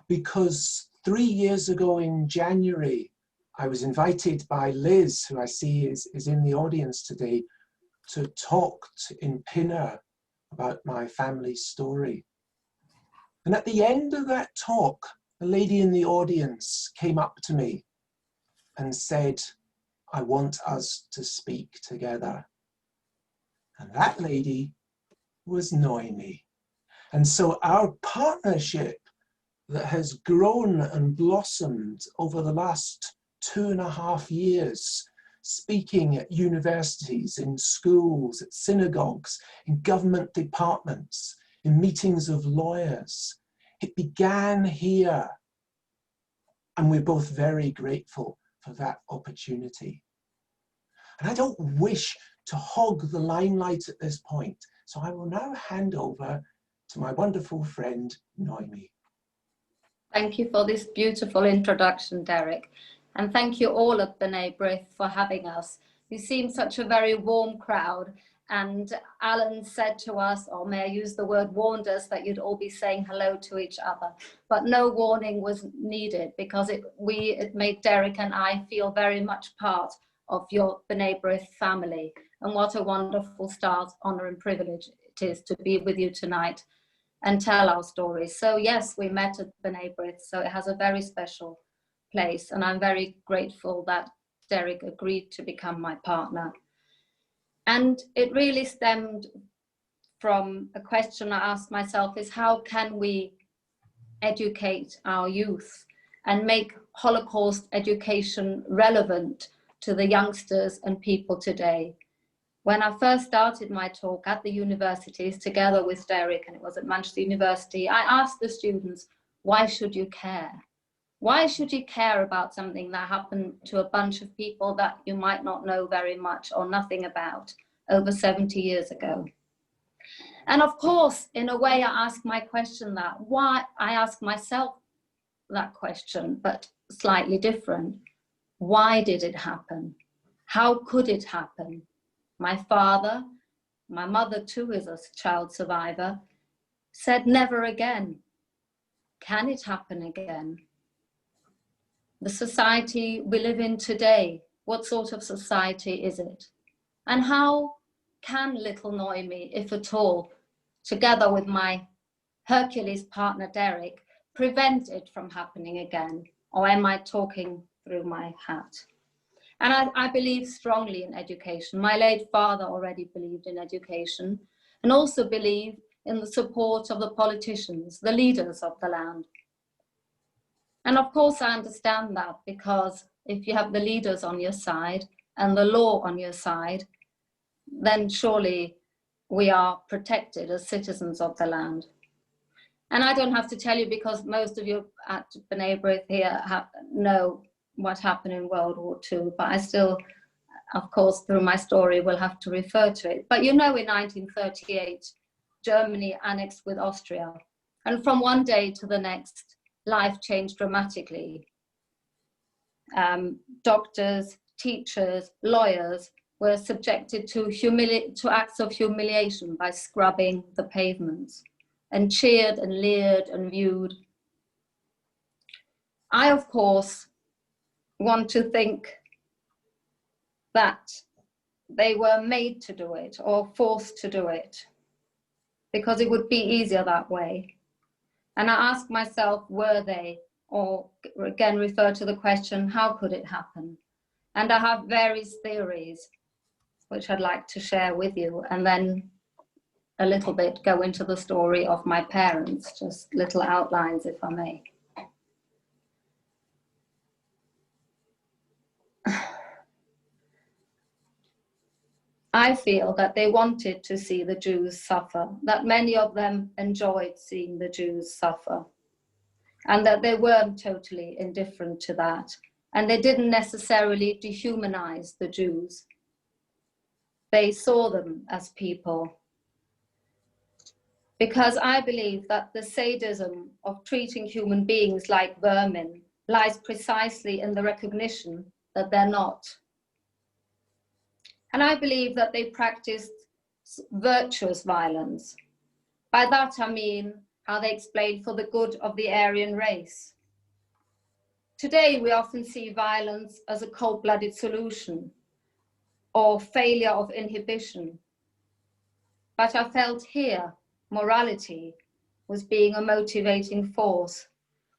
because 3 years ago in January, I was invited by Liz, who I see is in the audience today, to talk in Pinner about my family story. And at the end of that talk, a lady in the audience came up to me and said, "I want us to speak together." And that lady was Noemi. And so our partnership that has grown and blossomed over the last 2.5 years, speaking at universities, in schools, at synagogues, in government departments, in meetings of lawyers. It began here, and we're both very grateful for that opportunity. And I don't wish to hog the limelight at this point, so I will now hand over to my wonderful friend, Noemi. Thank you for this beautiful introduction, Derek. And thank you all at B'nai B'rith for having us. You seem such a very warm crowd. And Alan said to us, or may I use the word, warned us that you'd all be saying hello to each other. But no warning was needed, because it made Derek and I feel very much part of your B'nai B'rith family. And what a wonderful start, honor and privilege it is to be with you tonight and tell our stories. So yes, we met at B'nai B'rith, so it has a very special place. And I'm very grateful that Derek agreed to become my partner. And it really stemmed from a question I asked myself, is how can we educate our youth and make Holocaust education relevant to the youngsters and people today? When I first started my talk at the universities together with Derek, and it was at Manchester University, I asked the students, why should you care? Why should you care about something that happened to a bunch of people that you might not know very much or nothing about over 70 years ago? And of course, in a way, I ask my question that, why? I ask myself that question, but slightly different. Why did it happen? How could it happen? My father, my mother too is a child survivor, said never again. Can it happen again? The society we live in today, what sort of society is it? And how can little Noemi, if at all, together with my Hercules partner Derek, prevent it from happening again? Or am I talking through my hat? And I believe strongly in education. My late father already believed in education, and also believed in the support of the politicians, the leaders of the land. And of course I understand that, because if you have the leaders on your side and the law on your side, then surely we are protected as citizens of the land. And I don't have to tell you, because most of you at B'nai B'rith here know what happened in World War II, but I still, of course, through my story, will have to refer to it. But you know, in 1938, Germany annexed with Austria. And from one day to the next, life changed dramatically. Doctors, teachers, lawyers were subjected to acts of humiliation by scrubbing the pavements, and cheered and leered and viewed. I, of course, want to think that they were made to do it or forced to do it, because it would be easier that way. And I ask myself, were they? Or again, refer to the question, how could it happen? And I have various theories, which I'd like to share with you, and then a little bit go into the story of my parents, just little outlines, if I may. I feel that they wanted to see the Jews suffer, that many of them enjoyed seeing the Jews suffer, and that they weren't totally indifferent to that. And they didn't necessarily dehumanize the Jews. They saw them as people. Because I believe that the sadism of treating human beings like vermin lies precisely in the recognition that they're not. And I believe that they practiced virtuous violence. By that I mean how they explained for the good of the Aryan race. Today, we often see violence as a cold-blooded solution or failure of inhibition. But I felt here, morality was being a motivating force,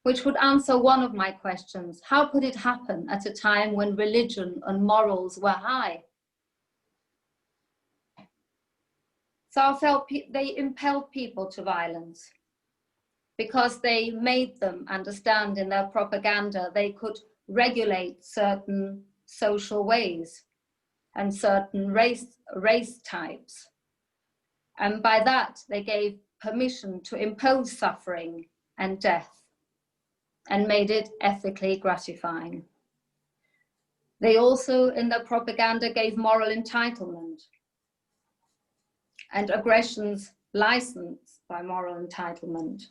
which would answer one of my questions. How could it happen at a time when religion and morals were high? So I felt they impelled people to violence because they made them understand in their propaganda they could regulate certain social ways and certain race types. And by that, they gave permission to impose suffering and death and made it ethically gratifying. They also, in their propaganda, gave moral entitlement and aggressions licensed by moral entitlement.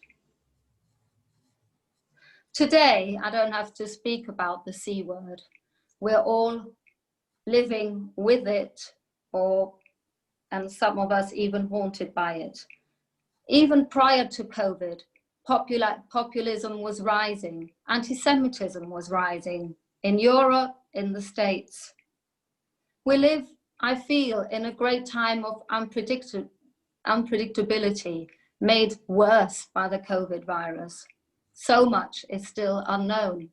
Today, I don't have to speak about the C word. We're all living with it, and some of us even haunted by it. Even prior to COVID, populism was rising, anti-Semitism was rising in Europe, in the States. We live, I feel, in a great time of unpredictability, made worse by the COVID virus. So much is still unknown.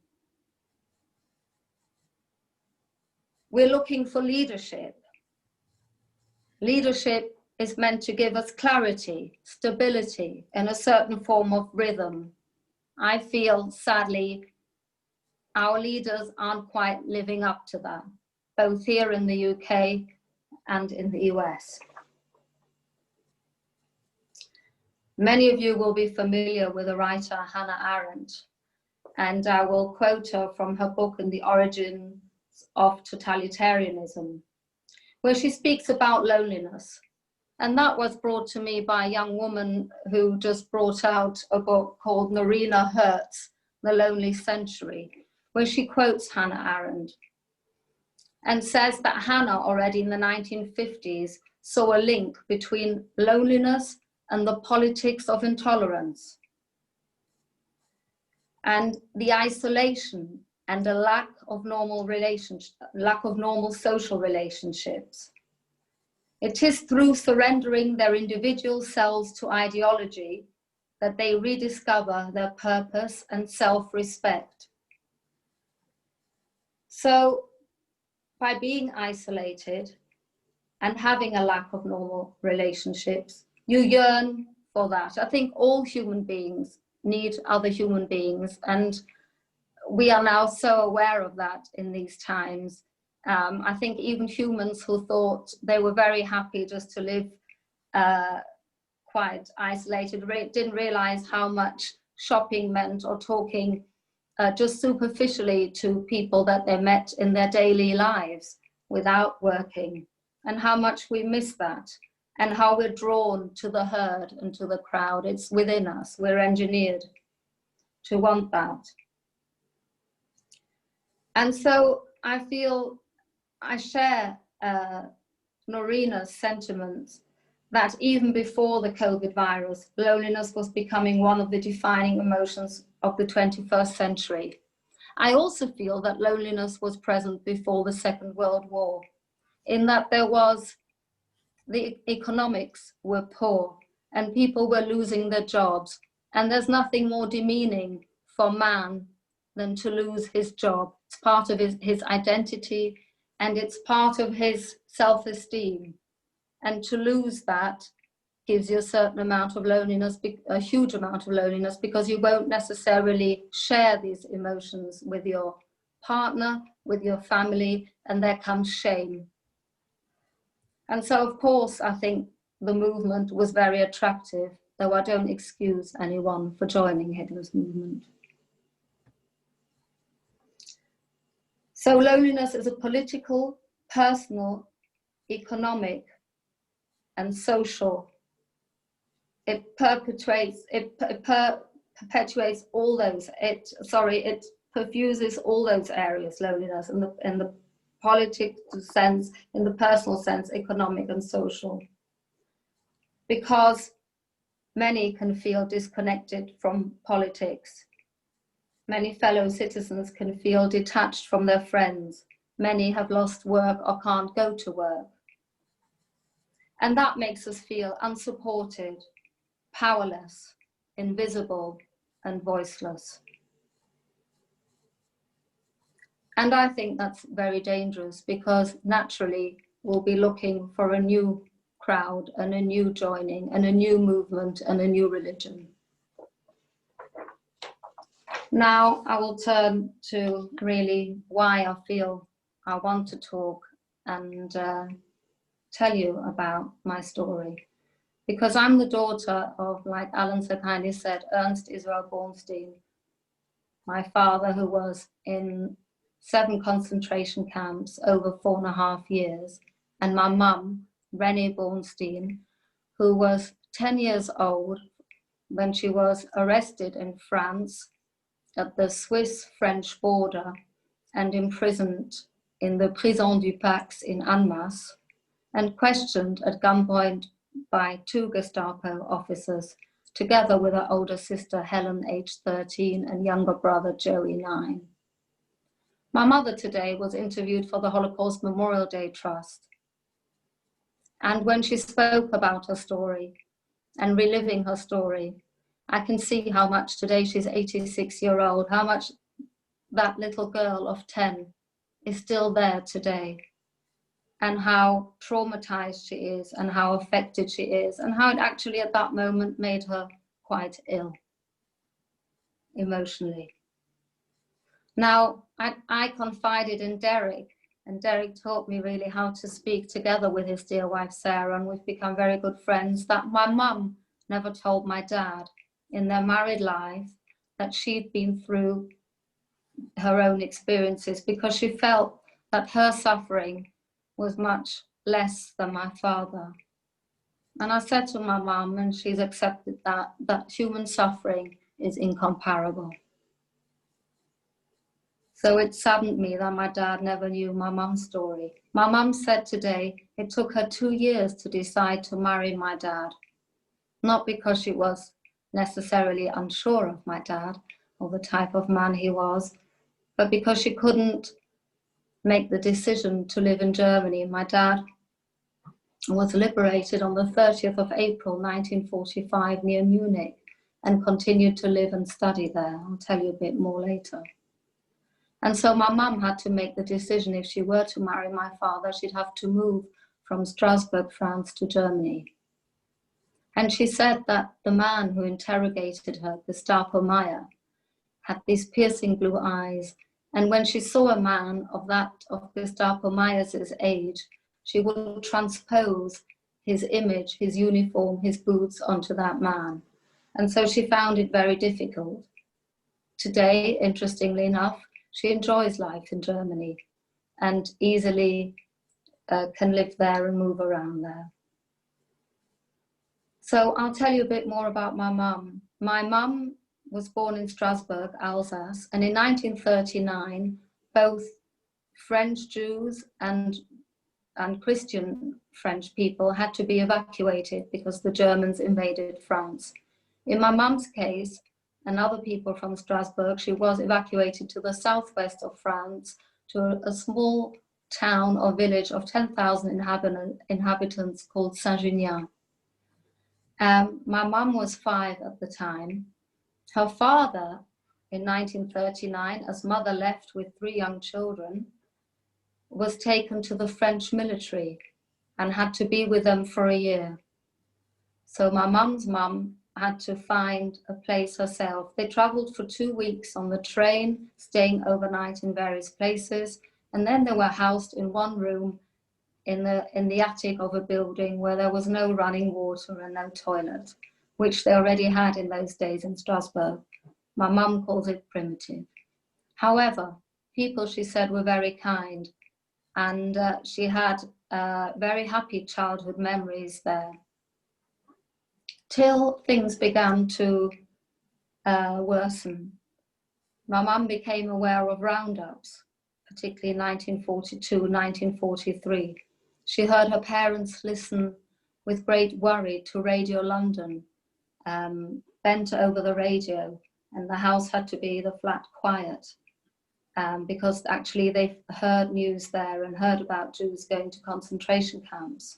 We're looking for leadership. Leadership is meant to give us clarity, stability, and a certain form of rhythm. I feel, sadly, our leaders aren't quite living up to that, both here in the UK and in the US. Many of you will be familiar with the writer Hannah Arendt, and I will quote her from her book In the Origins of Totalitarianism, where she speaks about loneliness. And that was brought to me by a young woman who just brought out a book called Norina Hertz, The Lonely Century, where she quotes Hannah Arendt and says that Hannah already in the 1950s saw a link between loneliness and the politics of intolerance and the isolation and a lack of normal social relationships. It is through surrendering their individual selves to ideology that they rediscover their purpose and self-respect. So by being isolated and having a lack of normal relationships, you yearn for that. I think all human beings need other human beings, and we are now so aware of that in these times. I think even humans who thought they were very happy just to live quite isolated didn't realize how much shopping meant, or talking just superficially to people that they met in their daily lives without working, and how much we miss that, and how we're drawn to the herd and to the crowd. It's within us. We're engineered to want that. And so I feel I share Norina's sentiments that even before the COVID virus, loneliness was becoming one of the defining emotions of the 21st century. I also feel that loneliness was present before the Second World War, in that the economics were poor and people were losing their jobs. And there's nothing more demeaning for man than to lose his job. It's part of his identity, and it's part of his self-esteem. And to lose that gives you a certain amount of loneliness, a huge amount of loneliness, because you won't necessarily share these emotions with your partner, with your family, and there comes shame. And so, of course, I think the movement was very attractive, though I don't excuse anyone for joining Hitler's movement. So loneliness is a political, personal, economic, and social. It perpetuates all those. It perfuses all those areas. Loneliness in the political sense, in the personal sense, economic and social. Because Many can feel disconnected from politics. Many fellow citizens can feel detached from their friends. Many have lost work or can't go to work. And that makes us feel unsupported, powerless, invisible, and voiceless. And I think that's very dangerous, because naturally we'll be looking for a new crowd and a new joining and a new movement and a new religion. Now I will turn to really why I feel I want to talk and tell you about my story. Because I'm the daughter of, like Alan so kindly said, Ernst Israel Bornstein, my father, who was in 7 concentration camps over 4.5 years, and my mum, Renée Bornstein, who was 10 years old when she was arrested in France at the Swiss-French border and imprisoned in the Prison du Pax in Annemasse, and questioned at gunpoint by 2 Gestapo officers, together with her older sister Helen, aged 13, and younger brother Joey, 9. My mother today was interviewed for the Holocaust Memorial Day Trust. And when she spoke about her story and reliving her story, I can see how much today, she's 86-year-old, how much that little girl of 10 is still there today, and how traumatized she is and how affected she is, and how it actually at that moment made her quite ill emotionally. Now, I confided in Derek, and Derek taught me really how to speak together with his dear wife Sarah, and we've become very good friends, that my mum never told my dad in their married life that she'd been through her own experiences, because she felt that her suffering was much less than my father. And I said to my mum, and she's accepted that human suffering is incomparable. So it saddened me that my dad never knew my mum's story. My mum said today it took her 2 years to decide to marry my dad, not because she was necessarily unsure of my dad or the type of man he was, but because she couldn't make the decision to live in Germany. My dad was liberated on the 30th of April 1945 near Munich and continued to live and study there. I'll tell you a bit more later. And so my mum had to make the decision, if she were to marry my father, she'd have to move from Strasbourg, France to Germany. And she said that the man who interrogated her, Gestapo Meyer, had these piercing blue eyes. And when she saw a man of Gestapo Meyer's age, she would transpose his image, his uniform, his boots onto that man. And so she found it very difficult. Today, interestingly enough, she enjoys life in Germany and easily can live there and move around there. So I'll tell you a bit more about my mum. My mum was born in Strasbourg, Alsace, and in 1939, both French Jews and Christian French people had to be evacuated because the Germans invaded France. In my mum's case, and other people from Strasbourg, she was evacuated to the southwest of France, to a small town or village of 10,000 inhabitants called Saint-Junien. My mum was 5 at the time. Her father, in 1939, as mother left with 3 young children, was taken to the French military and had to be with them for a year. So my mum's mum had to find a place herself. They traveled for 2 weeks on the train, staying overnight in various places, and then they were housed in one room in the attic of a building where there was no running water and no toilet, which they already had in those days in Strasbourg. My mum calls it primitive. However, people, she said, were very kind, and she had very happy childhood memories there, till things began to worsen. My mum became aware of roundups, particularly in 1942, 1943. She heard her parents listen with great worry to Radio London bent over the radio, and the house had to be the flat quiet, because actually they heard news there and heard about Jews going to concentration camps.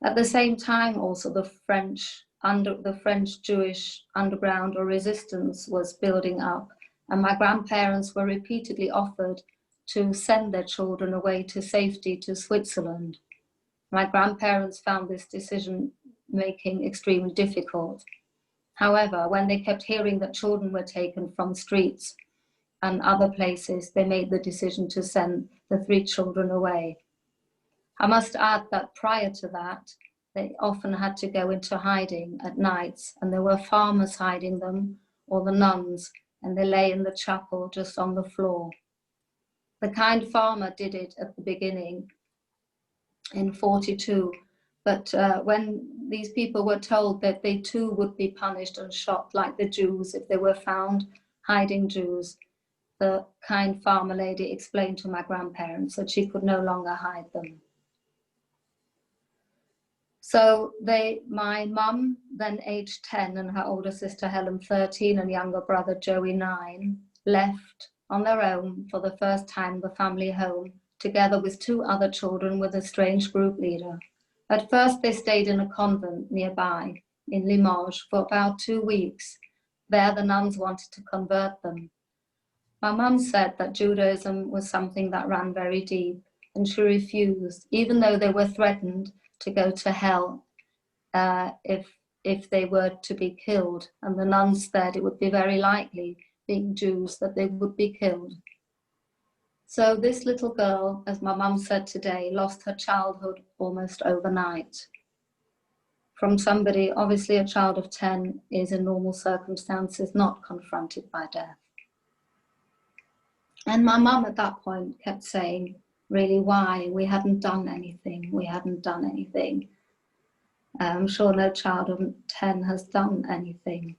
At the same time, also the French Jewish underground or resistance was building up, and my grandparents were repeatedly offered to send their children away to safety to Switzerland. My grandparents found this decision making extremely difficult. However, when they kept hearing that children were taken from streets and other places, they made the decision to send the 3 children away. I must add that prior to that, they often had to go into hiding at nights, and there were farmers hiding them, or the nuns, and they lay in the chapel just on the floor. The kind farmer did it at the beginning in 42, but when these people were told that they too would be punished and shot like the Jews if they were found hiding Jews, the kind farmer lady explained to my grandparents that she could no longer hide them. So my mum, then aged 10, and her older sister Helen 13, and younger brother Joey 9, left on their own for the first time the family home, together with 2 other children with a strange group leader. At first they stayed in a convent nearby in Limoges for about 2 weeks. There the nuns wanted to convert them. My mum said that Judaism was something that ran very deep, and she refused, even though they were threatened to go to hell if they were to be killed. And the nuns said it would be very likely, being Jews, that they would be killed. So this little girl, as my mum said today, lost her childhood almost overnight. From somebody, obviously a child of 10 is in normal circumstances not confronted by death. And my mum at that point kept saying, really, why? We hadn't done anything. We hadn't done anything. I'm sure no child of 10 has done anything.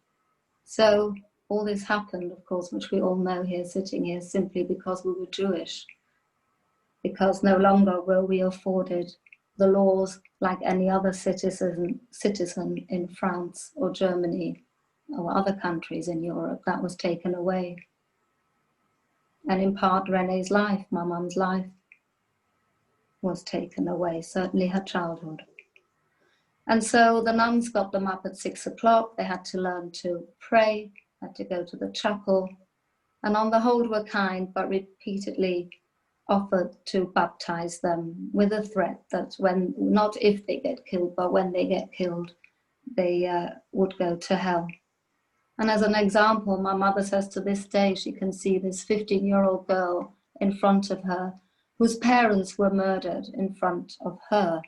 So all this happened, of course, which we all know here, sitting here, simply because we were Jewish. Because no longer were we afforded the laws like any other citizen in France or Germany or other countries in Europe. That was taken away. And in part, Renee's life, my mum's life, was taken away, certainly her childhood. And so the nuns got them up at 6 o'clock. They had to learn to pray, had to go to the chapel, and on the whole were kind, but repeatedly offered to baptize them with a threat that when, not if they get killed, but when they get killed, they would go to hell. And as an example, my mother says to this day, she can see this 15-year-old girl in front of her, whose parents were murdered in front of her,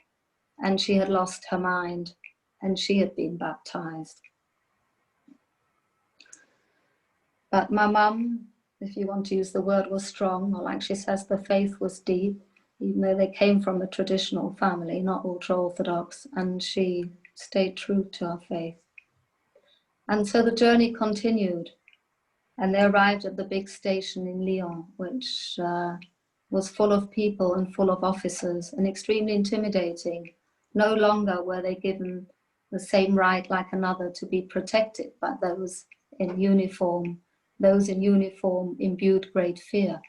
and she had lost her mind, and she had been baptized. But my mum, if you want to use the word, was strong, or like she says, the faith was deep, even though they came from a traditional family, not ultra-Orthodox, and she stayed true to her faith. And so the journey continued, and they arrived at the big station in Lyon, which was full of people and full of officers and extremely intimidating. No longer were they given the same right like another to be protected by those in uniform. Those in uniform imbued great fear.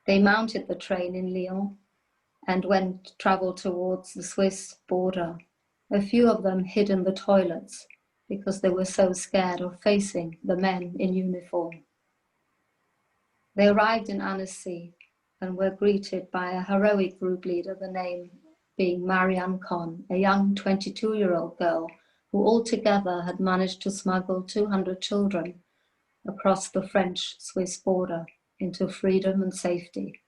They mounted the train in Lyon and went travel towards the Swiss border. A few of them hid in the toilets because they were so scared of facing the men in uniform. They arrived in Annecy and were greeted by a heroic group leader, the name being Marianne Con, a young 22-year-old girl who altogether had managed to smuggle 200 children across the French-Swiss border into freedom and safety.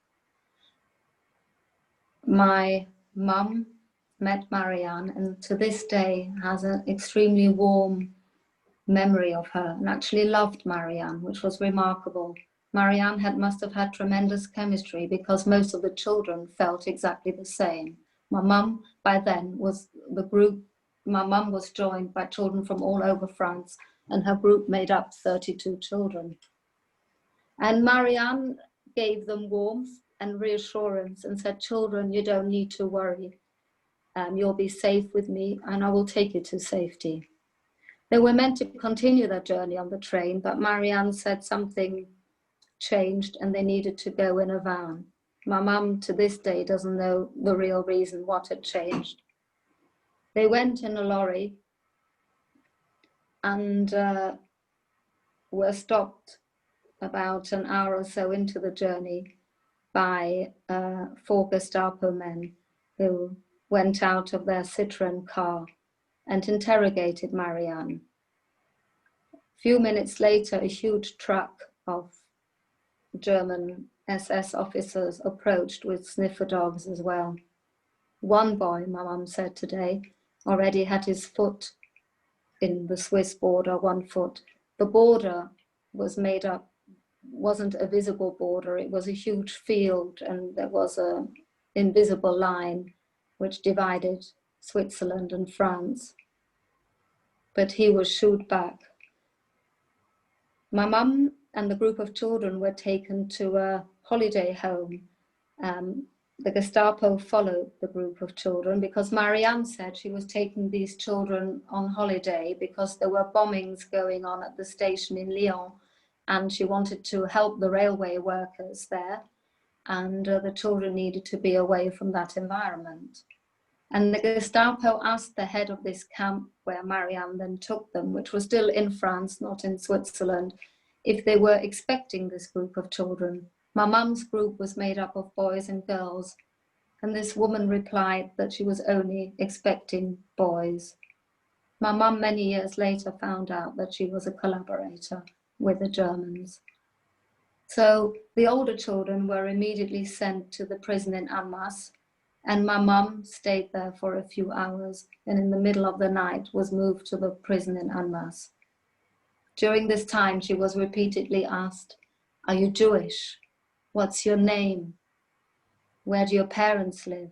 My mum met Marianne and to this day has an extremely warm memory of her and actually loved Marianne, which was remarkable. Marianne must have had tremendous chemistry because most of the children felt exactly the same. My mum, by then, my mum was joined by children from all over France, and her group made up 32 children. And Marianne gave them warmth and reassurance and said, children, you don't need to worry. you'll be safe with me and I will take you to safety. They were meant to continue their journey on the train, but Marianne said something changed and they needed to go in a van. My mum to this day doesn't know the real reason what had changed. They went in a lorry and were stopped about an hour or so into the journey by 4 Gestapo men who went out of their Citroën car and interrogated Marianne. A few minutes later, a huge truck of German SS officers approached with sniffer dogs as well. One boy, my mum said today, already had his foot in the Swiss border, 1 foot. The border was made up, wasn't a visible border, it was a huge field and there was an invisible line which divided Switzerland and France. But he was shooed back. My mum and the group of children were taken to a holiday home. The Gestapo followed the group of children because Marianne said she was taking these children on holiday because there were bombings going on at the station in Lyon and she wanted to help the railway workers there, and the children needed to be away from that environment. And the Gestapo asked the head of this camp where Marianne then took them, which was still in France, not in Switzerland, if they were expecting this group of children. My mum's group was made up of boys and girls, and this woman replied that she was only expecting boys. My mum many years later found out that she was a collaborator with the Germans. So the older children were immediately sent to the prison in Annemasse, and my mum stayed there for a few hours and in the middle of the night was moved to the prison in Annemasse. During this time, she was repeatedly asked, "Are you Jewish? What's your name? Where do your parents live?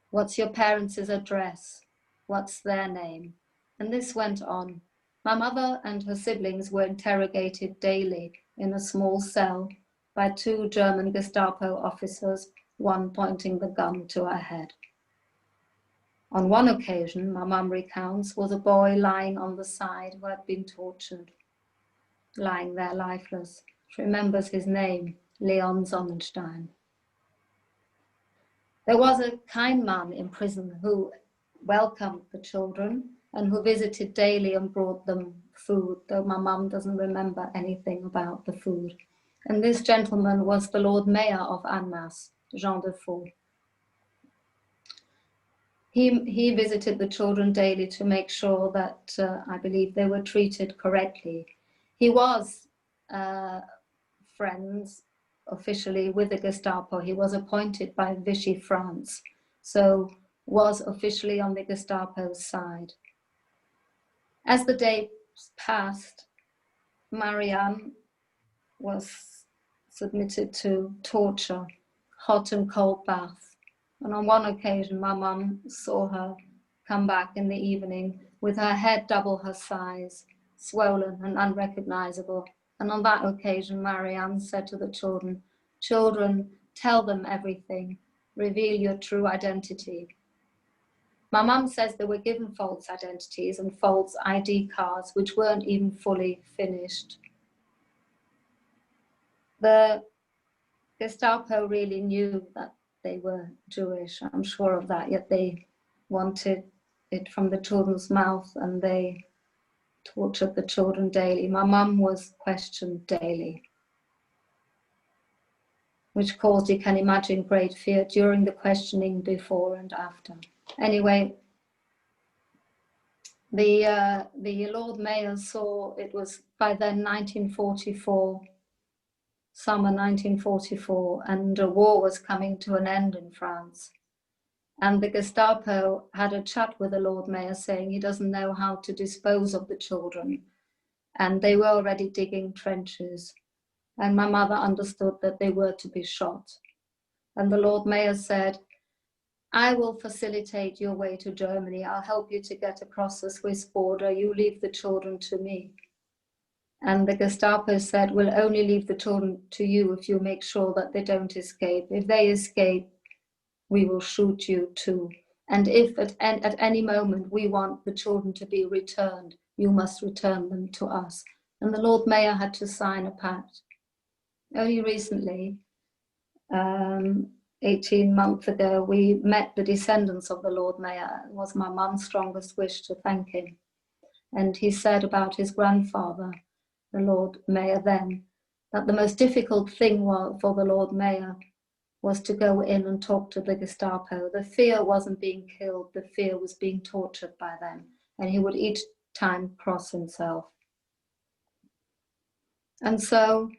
What's your parents' address? What's their name?" And this went on. My mother and her siblings were interrogated daily in a small cell by 2 German Gestapo officers, one pointing the gun to her head. On one occasion, my mum recounts, was a boy lying on the side who had been tortured, lying there lifeless. She remembers his name, Leon Sonnenstein. There was a kind man in prison who welcomed the children and who visited daily and brought them food, though my mum doesn't remember anything about the food. And this gentleman was the Lord Mayor of Annemasse, Jean Defoe. He visited the children daily to make sure that I believe they were treated correctly. He was friends officially with the Gestapo. He was appointed by Vichy France, so was officially on the Gestapo's side. As the days passed, Marianne was submitted to torture, hot and cold bath. And on one occasion, my mum saw her come back in the evening with her head double her size, swollen and unrecognizable. And on that occasion, Marianne said to the children, "Children, tell them everything, reveal your true identity." My mum says they were given false identities and false ID cards, which weren't even fully finished. The Gestapo really knew that they were Jewish, I'm sure of that, yet they wanted it from the children's mouth and they tortured the children daily. My mum was questioned daily, which caused, you can imagine, great fear during the questioning, before and after. Anyway, the Lord Mayor saw, it was by then 1944, summer 1944, and a war was coming to an end in France. And the Gestapo had a chat with the Lord Mayor saying he doesn't know how to dispose of the children. And they were already digging trenches. And my mother understood that they were to be shot. And the Lord Mayor said, "I will facilitate your way to Germany. I'll help you to get across the Swiss border. You leave the children to me." And the Gestapo said, "We'll only leave the children to you if you make sure that they don't escape. If they escape, we will shoot you too." And if at any moment we want the children to be returned, you must return them to us. And the Lord Mayor had to sign a pact. Only recently, 18 months ago, we met the descendants of the Lord Mayor. It was my mum's strongest wish to thank him. And he said about his grandfather, the Lord Mayor then, that the most difficult thing for the Lord Mayor was to go in and talk to the Gestapo. The fear wasn't being killed, the fear was being tortured by them. And he would each time cross himself. And so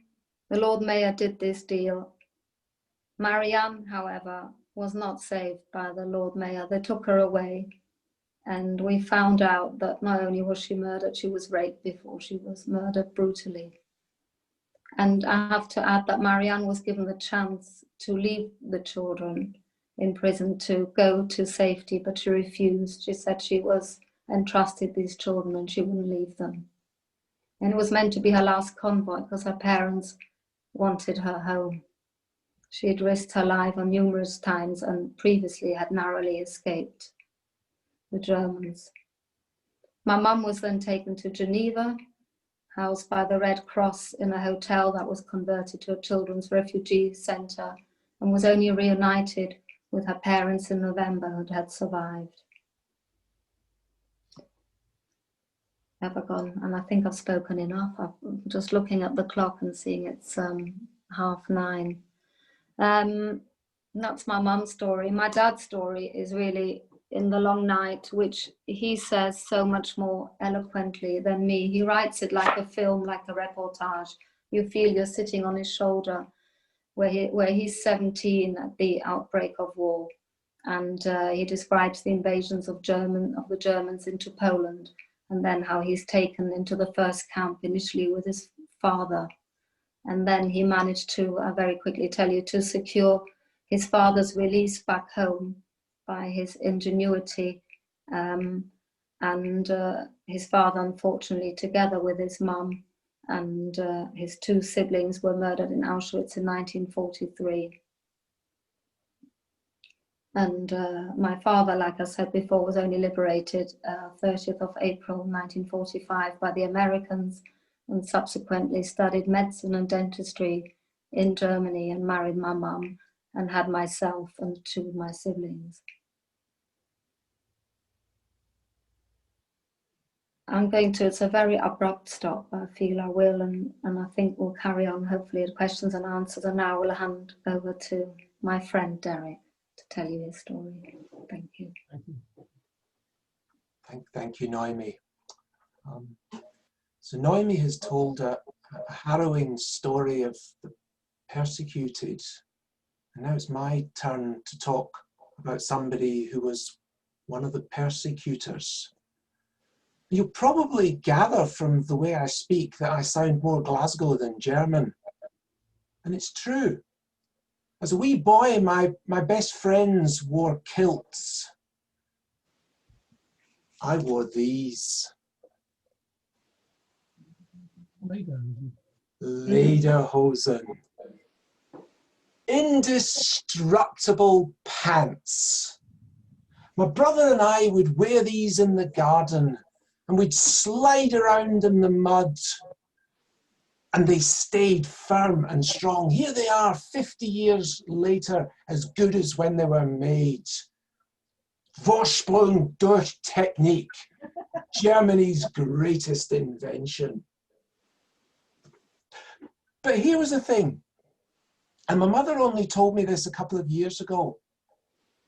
the Lord Mayor did this deal. Marianne, however, was not saved by the Lord Mayor. They took her away, and we found out that not only was she murdered, she was raped before she was murdered brutally. And I have to add that Marianne was given the chance to leave the children in prison, to go to safety, but she refused. She said she was entrusted these children and she wouldn't leave them. And it was meant to be her last convoy because her parents wanted her home. She had risked her life on numerous times and previously had narrowly escaped the Germans. My mum was then taken to Geneva, housed by the Red Cross in a hotel that was converted to a children's refugee centre, and was only reunited with her parents in November who had survived. Have I gone? And I think I've spoken enough. I'm just looking at the clock and seeing it's 9:30. That's my mum's story. My dad's story is really in The Long Night, which he says so much more eloquently than me. He writes it like a film, like a reportage. You feel you're sitting on his shoulder, where he's 17 at the outbreak of war, and he describes the invasions of the Germans into Poland, and then how he's taken into the first camp initially with his father. And then he managed to, very quickly tell you, to secure his father's release back home by his ingenuity. And his father, unfortunately, together with his mum and his two siblings, were murdered in Auschwitz in 1943. And my father, like I said before, was only liberated 30th of April 1945 by the Americans, and subsequently studied medicine and dentistry in Germany and married my mum and had myself and two of my siblings. It's a very abrupt stop, I feel I will, and I think we'll carry on hopefully at questions and answers, and now I will hand over to my friend Derek to tell you his story. Thank you. Thank you, Noemi. So Noemi has told a harrowing story of the persecuted, and now it's my turn to talk about somebody who was one of the persecutors. You'll probably gather from the way I speak that I sound more Glasgow than German, and it's true. As a wee boy, my best friends wore kilts. I wore these. Lederhosen. Indestructible pants. My brother and I would wear these in the garden, and we'd slide around in the mud, and they stayed firm and strong. Here they are 50 years later, as good as when they were made. Washblown durch Technique, Germany's greatest invention. But here was the thing, and my mother only told me this a couple of years ago.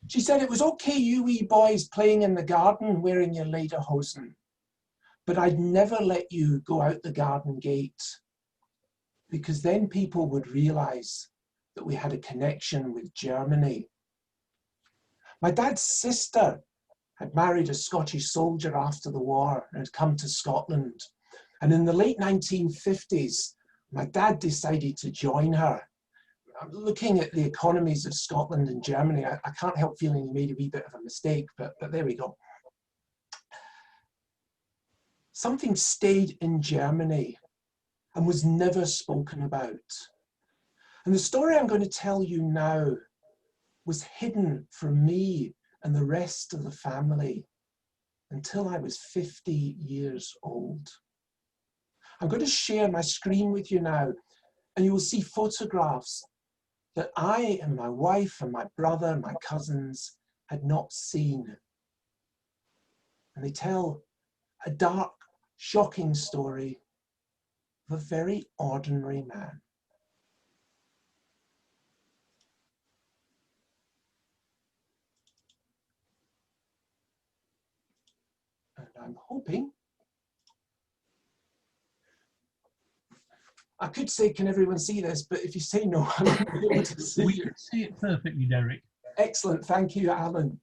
She said it was okay, you wee boys playing in the garden wearing your lederhosen, but I'd never let you go out the garden gate, because then people would realize that we had a connection with Germany. My dad's sister had married a Scottish soldier after the war and had come to Scotland. And in the late 1950s, my dad decided to join her. I'm looking at the economies of Scotland and Germany, I can't help feeling he made a wee bit of a mistake, but there we go. Something stayed in Germany and was never spoken about. And the story I'm going to tell you now was hidden from me and the rest of the family until I was 50 years old. I'm going to share my screen with you now, and you will see photographs that I and my wife and my brother and my cousins had not seen. And they tell a dark, shocking story of a very ordinary man. And I'm hoping, I could say, can everyone see this? But if you say no, I'm not able to see We you. can see it perfectly, Derek. Excellent, thank you, Alan.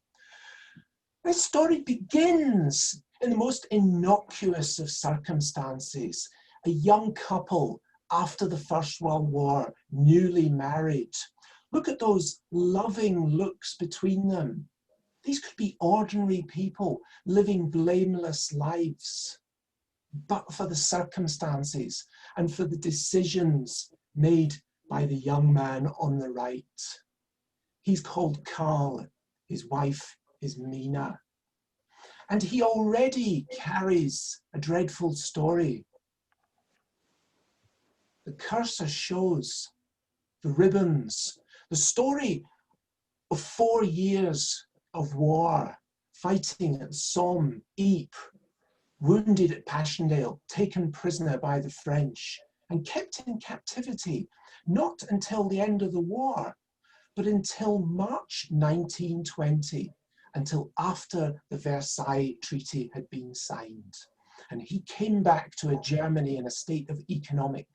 This story begins in the most innocuous of circumstances. A young couple after the First World War, newly married. Look at those loving looks between them. These could be ordinary people living blameless lives, but for the circumstances and for the decisions made by the young man on the right. He's called Carl, his wife is Mina. And he already carries a dreadful story. The cursor shows the ribbons, the story of 4 years of war, fighting at Somme, Ypres, wounded at Passchendaele, taken prisoner by the French, and kept in captivity, not until the end of the war, but until March 1920, until after the Versailles Treaty had been signed. And he came back to a Germany in a state of economic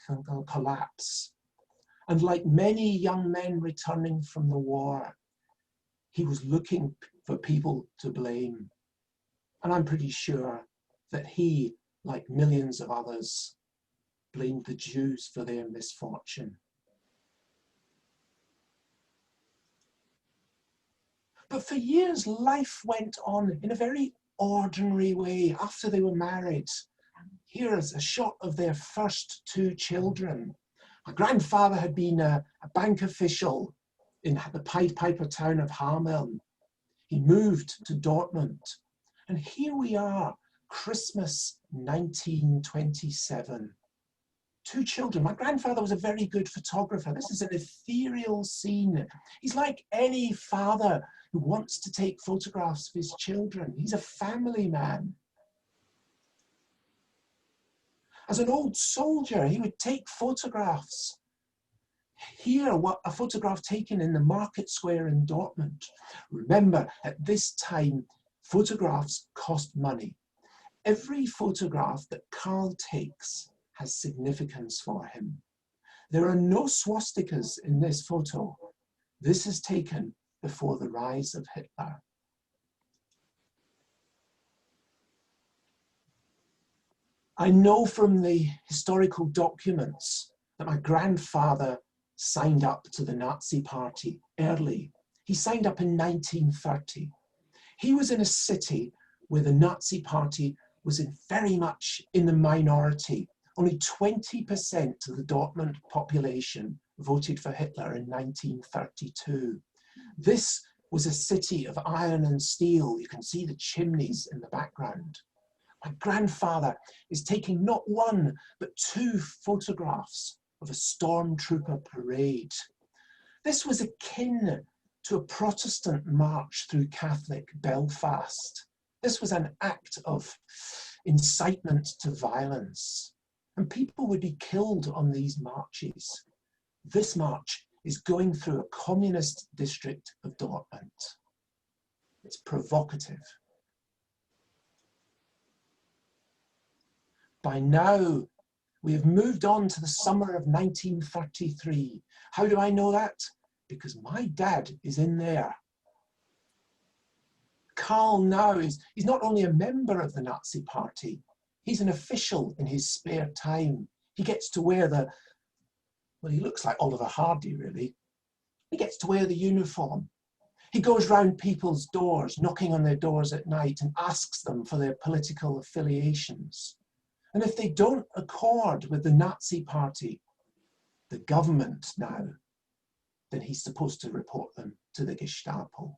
collapse. And like many young men returning from the war, he was looking for people to blame. And I'm pretty sure that he, like millions of others, blamed the Jews for their misfortune. But for years, life went on in a very ordinary way after they were married. Here's a shot of their first 2 children. My grandfather had been a bank official in the Pied Piper town of Hameln. He moved to Dortmund. And here we are, Christmas 1927. 2 children. My grandfather was a very good photographer. This is an ethereal scene. He's like any father who wants to take photographs of his children. He's a family man. As an old soldier, he would take photographs. Here, a photograph taken in the market square in Dortmund. Remember, at this time, photographs cost money. Every photograph that Carl takes has significance for him. There are no swastikas in this photo. This is taken before the rise of Hitler. I know from the historical documents that my grandfather signed up to the Nazi Party early. He signed up in 1930. He was in a city where the Nazi Party was very much in the minority. Only 20% of the Dortmund population voted for Hitler in 1932. This was a city of iron and steel. You can see the chimneys in the background. My grandfather is taking not 1, but 2 photographs of a stormtrooper parade. This was akin to a Protestant march through Catholic Belfast. This was an act of incitement to violence, and people would be killed on these marches. This march is going through a communist district of Dortmund. It's provocative. By now, we have moved on to the summer of 1933. How do I know that? Because my dad is in there. Carl now he's not only a member of the Nazi Party, he's an official in his spare time. He gets to wear well, he looks like Oliver Hardy, really. He gets to wear the uniform. He goes round people's doors, knocking on their doors at night and asks them for their political affiliations. And if they don't accord with the Nazi Party, the government now, then he's supposed to report them to the Gestapo.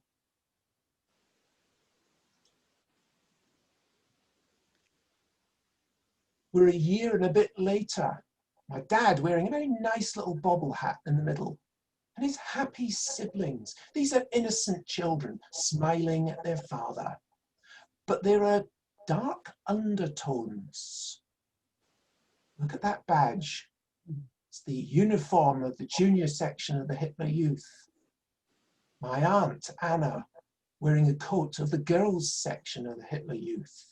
We're a year and a bit later. My dad wearing a very nice little bobble hat in the middle, and his happy siblings. These are innocent children smiling at their father. But there are dark undertones. Look at that badge. It's the uniform of the junior section of the Hitler Youth. My aunt, Anna, wearing a coat of the girls section of the Hitler Youth.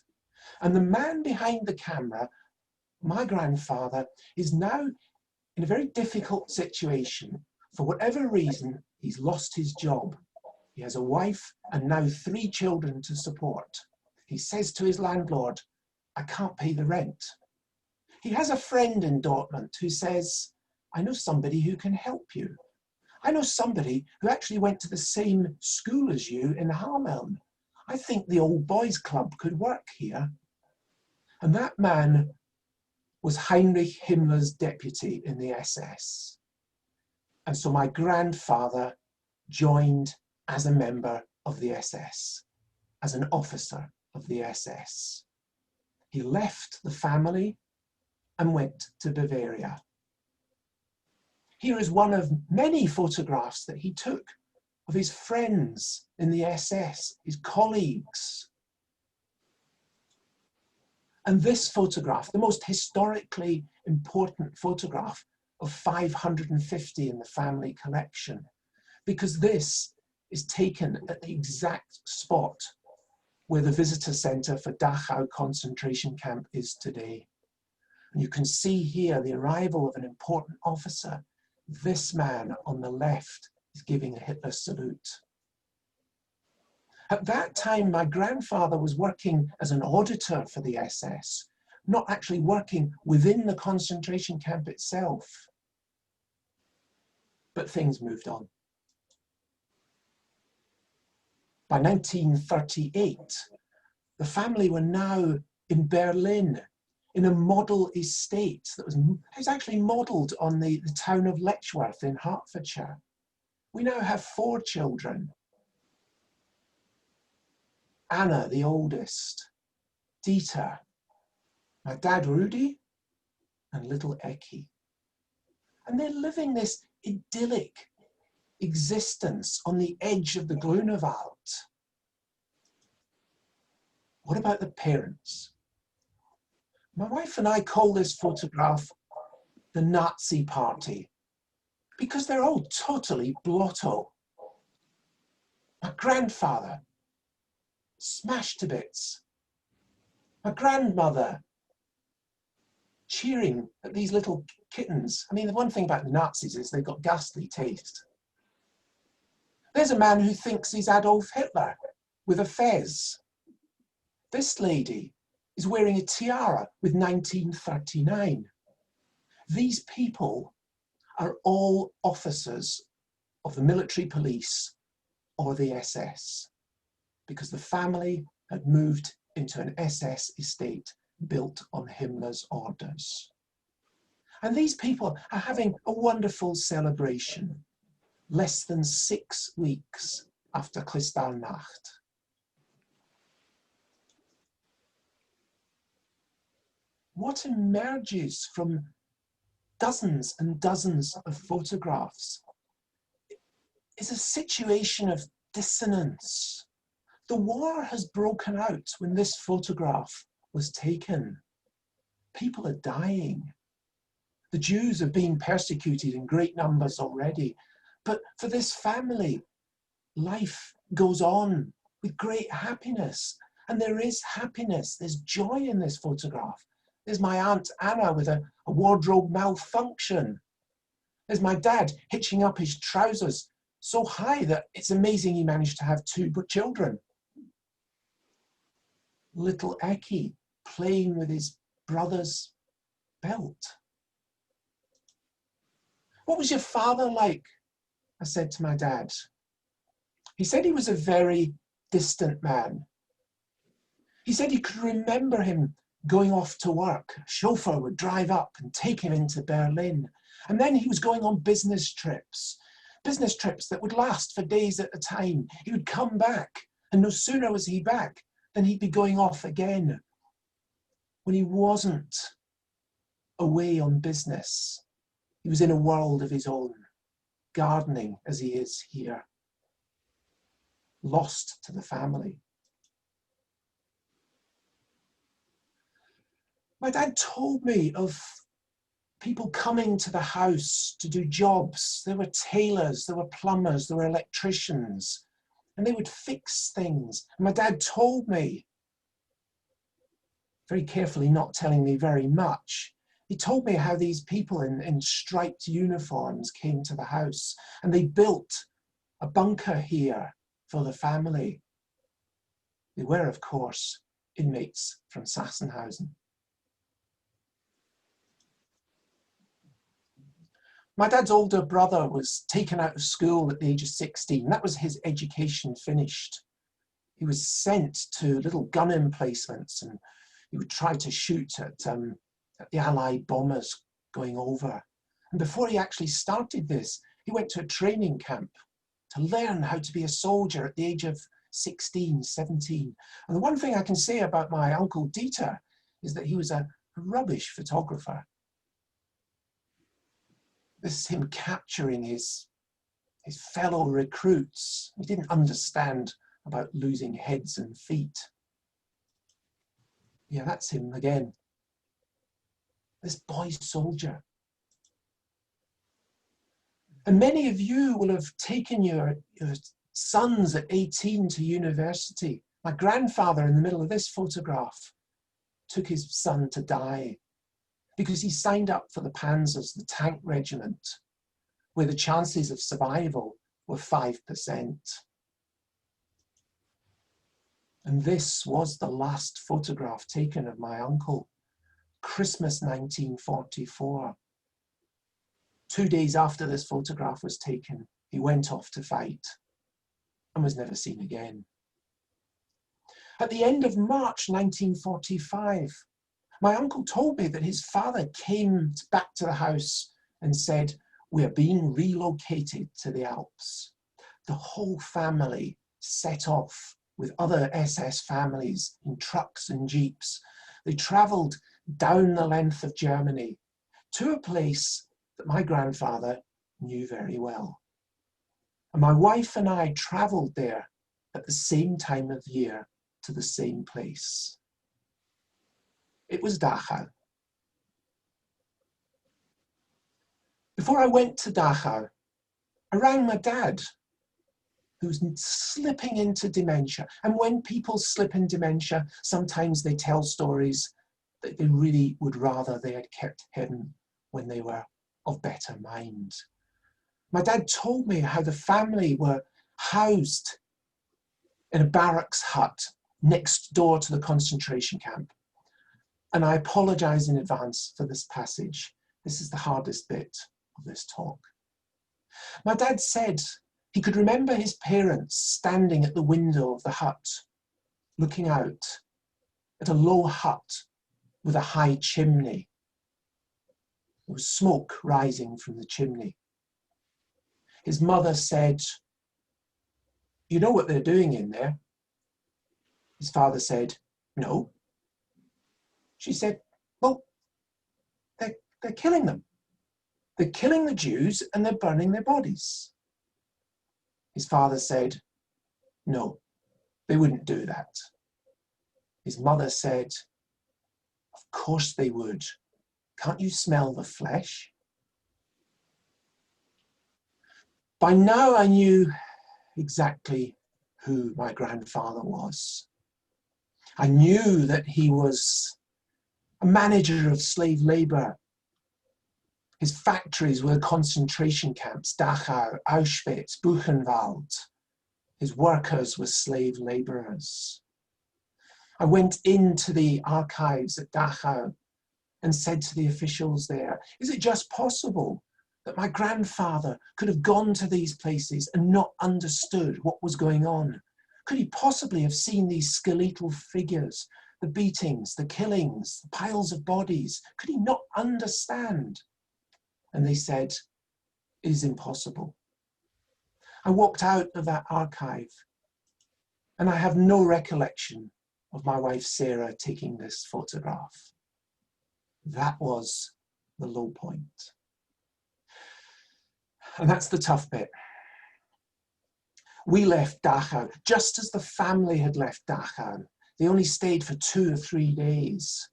And the man behind the camera, my grandfather, is now in a very difficult situation. For whatever reason, he's lost his job. He has a wife and now 3 children to support. He says to his landlord, I can't pay the rent. He has a friend in Dortmund who says, I know somebody who can help you. I know somebody who actually went to the same school as you in Hameln. I think the old boys club could work here. And that man was Heinrich Himmler's deputy in the SS. And so my grandfather joined as a member of the SS, as an officer of the SS. He left the family and went to Bavaria. Here is one of many photographs that he took of his friends in the SS, his colleagues. And this photograph, the most historically important photograph of 550 in the family collection, because this is taken at the exact spot where the visitor center for Dachau concentration camp is today. And you can see here the arrival of an important officer. This man on the left is giving a Hitler salute. At that time, my grandfather was working as an auditor for the SS, not actually working within the concentration camp itself. But things moved on. By 1938, the family were now in Berlin, in a model estate that was actually modelled on the town of Letchworth in Hertfordshire. We now have 4 children. Anna, the oldest, Dieter, my dad Rudi, and little Ecki. And they're living this idyllic existence on the edge of the Grunewald. What about the parents? My wife and I call this photograph the Nazi party because they're all totally blotto. My grandfather, smashed to bits. My grandmother, cheering at these little kittens. I mean, the one thing about the Nazis is they've got ghastly taste. There's a man who thinks he's Adolf Hitler with a fez. This lady is wearing a tiara with 1939. These people are all officers of the military police or the SS, because the family had moved into an SS estate built on Himmler's orders. And these people are having a wonderful celebration, less than 6 weeks after Kristallnacht. What emerges from dozens and dozens of photographs is a situation of dissonance. The war has broken out when this photograph was taken. People are dying. The Jews are being persecuted in great numbers already. But for this family, life goes on with great happiness. And there is happiness, there's joy in this photograph. There's my Aunt Anna with a wardrobe malfunction. There's my dad hitching up his trousers so high that it's amazing he managed to have 2 children. Little Ecki playing with his brother's belt. What was your father like? I said to my dad. He said he was a very distant man. He said he could remember him going off to work. A chauffeur would drive up and take him into Berlin. And then he was going on business trips that would last for days at a time. He would come back, and no sooner was he back than he'd be going off again. When he wasn't away on business. He was in a world of his own, gardening as he is here, lost to the family. My dad told me of people coming to the house to do jobs. There were tailors, there were plumbers, there were electricians, and they would fix things. And my dad told me, very carefully, not telling me very much, he told me how these people in striped uniforms came to the house and they built a bunker here for the family. They were, of course, inmates from Sachsenhausen. My dad's older brother was taken out of school at the age of 16. That was his education finished. He was sent to little gun emplacements and he would try to shoot at the Allied bombers going over. And before he actually started this, he went to a training camp to learn how to be a soldier at the age of 16, 17. And the one thing I can say about my Uncle Dieter is that he was a rubbish photographer. This is him capturing his fellow recruits. He didn't understand about losing heads and feet. Yeah, that's him again. This boy soldier. And many of you will have taken your sons at 18 to university. My grandfather in the middle of this photograph took his son to die because he signed up for the Panzers, the tank regiment, where the chances of survival were 5%. And this was the last photograph taken of my uncle, Christmas 1944. 2 days after this photograph was taken, he went off to fight and was never seen again. At the end of March 1945, my uncle told me that his father came back to the house and said, "We're being relocated to the Alps." The whole family set off with other SS families in trucks and jeeps. They travelled down the length of Germany to a place that my grandfather knew very well. And my wife and I travelled there at the same time of year to the same place. It was Dachau. Before I went to Dachau, I rang my dad, who's slipping into dementia. And when people slip in dementia, sometimes they tell stories that they really would rather they had kept hidden when they were of better mind. My dad told me how the family were housed in a barracks hut next door to the concentration camp. And I apologize in advance for this passage. This is the hardest bit of this talk. My dad said he could remember his parents standing at the window of the hut, looking out at a low hut with a high chimney. There was smoke rising from the chimney. His mother said, "You know what they're doing in there?" His father said, "No." She said, "Well, they're killing them. They're killing the Jews and they're burning their bodies." His father said, "No, they wouldn't do that." His mother said, "Of course they would. Can't you smell the flesh?" By now I knew exactly who my grandfather was. I knew that he was a manager of slave labor. His factories were concentration camps, Dachau, Auschwitz, Buchenwald. His workers were slave laborers. I went into the archives at Dachau and said to the officials there, "Is it just possible that my grandfather could have gone to these places and not understood what was going on? Could he possibly have seen these skeletal figures, the beatings, the killings, the piles of bodies? Could he not understand?" And they said, "It is impossible." I walked out of that archive and I have no recollection of my wife Sarah taking this photograph. That was the low point. And that's the tough bit. We left Dachau just as the family had left Dachau. They only stayed for 2 or 3 days.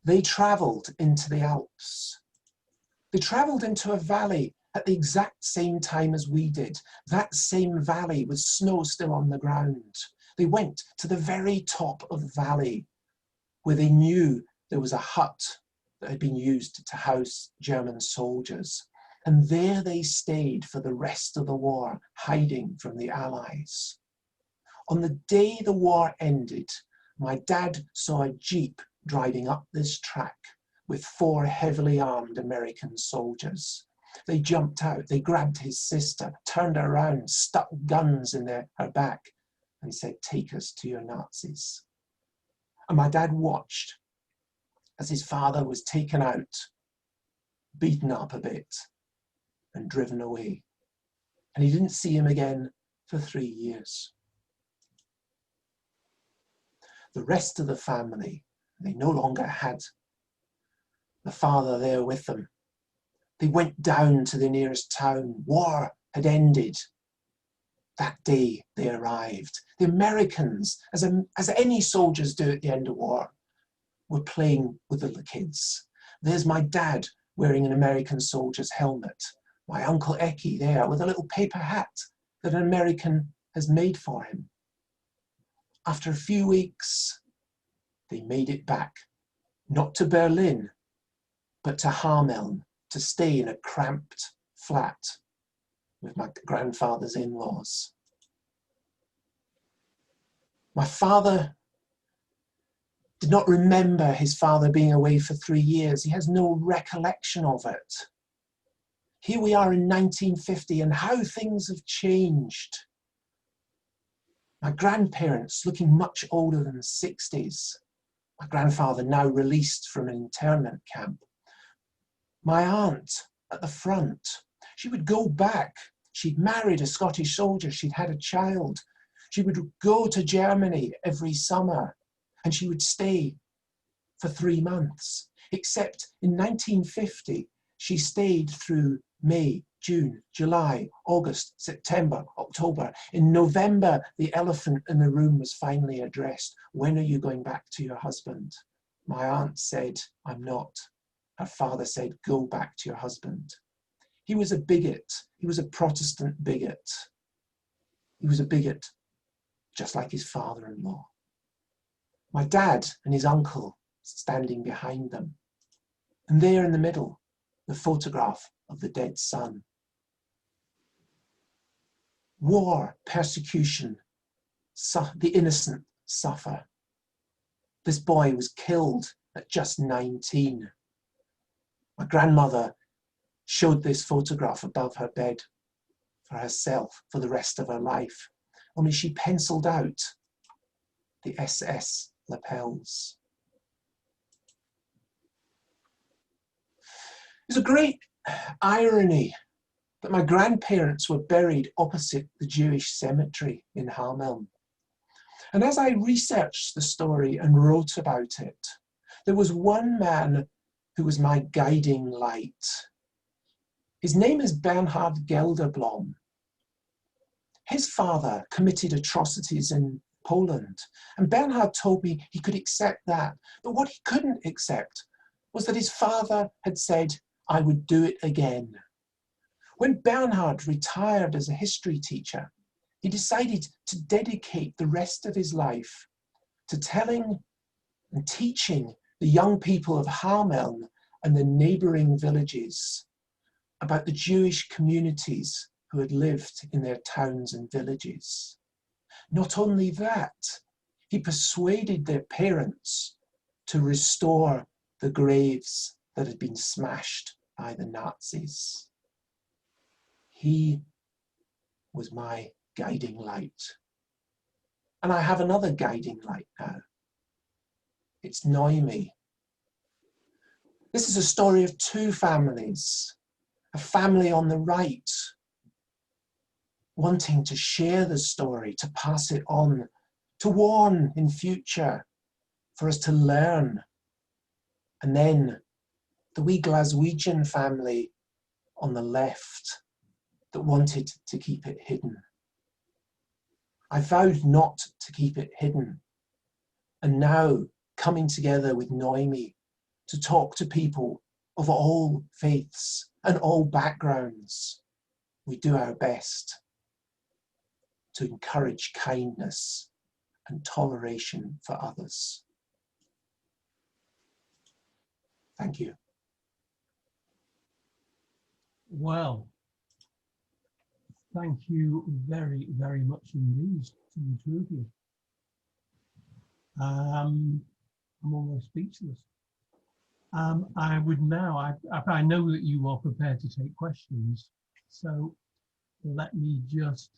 They travelled into the Alps. They travelled into a valley at the exact same time as we did. That same valley with snow still on the ground. They went to the very top of the valley where they knew there was a hut that had been used to house German soldiers. And there they stayed for the rest of the war, hiding from the Allies. On the day the war ended, my dad saw a jeep driving up this track with 4 heavily armed American soldiers. They jumped out, they grabbed his sister, turned her around, stuck guns in her back, and said, "Take us to your Nazis." And my dad watched as his father was taken out, beaten up a bit, and driven away. And he didn't see him again for 3 years. The rest of the family, they no longer had the father there with them. They went down to the nearest town. War had ended. That day they arrived. The Americans, as any soldiers do at the end of war, were playing with the little kids. There's my dad wearing an American soldier's helmet. My Uncle Eki there with a little paper hat that an American has made for him. After a few weeks, they made it back, not to Berlin, but to Hameln, to stay in a cramped flat with my grandfather's in-laws. My father did not remember his father being away for 3 years. He has no recollection of it. Here we are in 1950 and how things have changed. My grandparents looking much older than 60s. My grandfather now released from an internment camp. My aunt at the front, she would go back. She'd married a Scottish soldier, she'd had a child. She would go to Germany every summer and she would stay for 3 months. Except in 1950, she stayed through May, June, July, August, September, October. In November, the elephant in the room was finally addressed. When are you going back to your husband? My aunt said, "I'm not." Her father said, "Go back to your husband." He was a bigot. He was a Protestant bigot. He was a bigot, just like his father-in-law. My dad and his uncle standing behind them. And there in the middle, the photograph of the dead son. War, persecution, the innocent suffer. This boy was killed at just 19. My grandmother showed this photograph above her bed for herself for the rest of her life. Only she penciled out the SS lapels. There's a great irony that my grandparents were buried opposite the Jewish cemetery in Hameln. And as I researched the story and wrote about it, there was one man who was my guiding light. His name is Bernhard Gelderblom. His father committed atrocities in Poland, and Bernhard told me he could accept that, but what he couldn't accept was that his father had said, "I would do it again." When Bernhard retired as a history teacher, he decided to dedicate the rest of his life to telling and teaching the young people of Hameln and the neighboring villages about the Jewish communities who had lived in their towns and villages. Not only that, he persuaded their parents to restore the graves that had been smashed by the Nazis. He was my guiding light. And I have another guiding light now. It's Noemi. This is a story of 2 families. A family on the right, wanting to share the story, to pass it on, to warn in future, for us to learn. And then the wee Glaswegian family on the left that wanted to keep it hidden. I vowed not to keep it hidden. And now, coming together with Noemi to talk to people of all faiths and all backgrounds, we do our best to encourage kindness and toleration for others. Thank you. Well, thank you very, very much indeed to the two of you. I'm almost speechless. I would now, I know that you are prepared to take questions, so let me just